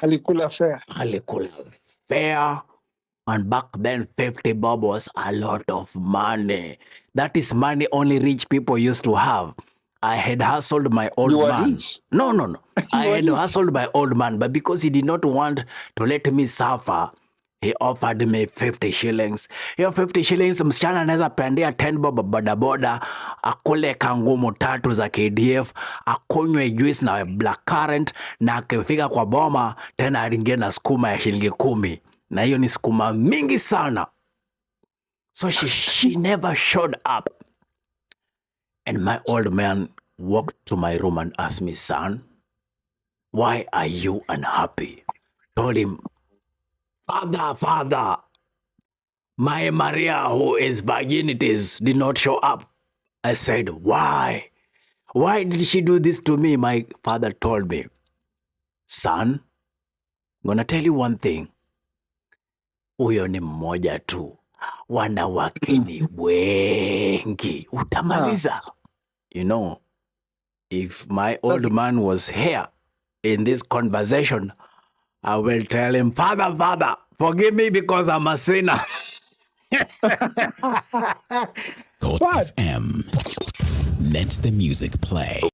Alikula fare. Alikula fare. And back then, 50 bob was a lot of money. That is money only rich people used to have. I had hustled my You old were man. rich. No. You I were had rich. hustled my old man, but because he did not want to let me suffer, he offered me 50 shillings. Hiyo 50 shillings msichana anaweza pendia 10 bob bodaboda, akule kangumu 3 za KDF, akunywe juice na black currant, na akifika kwa boma tena aringie na sukuma ya shilingi 10. Na hiyo ni sukuma mingi sana. So she never showed up. And my old man walked to my room and asked me, son, why are you unhappy? Told him, Father, my Maria, who is virginities, did not show up. I said, why? Why did she do this to me? My father told me, son, I'm gonna tell you one thing. Huyo ni mmoja tu, wanawake ni wengi, utamaliza. You know, if my old man was here in this conversation, I will tell him, Father, forgive me because I'm a sinner. Gold FM. Let the music play.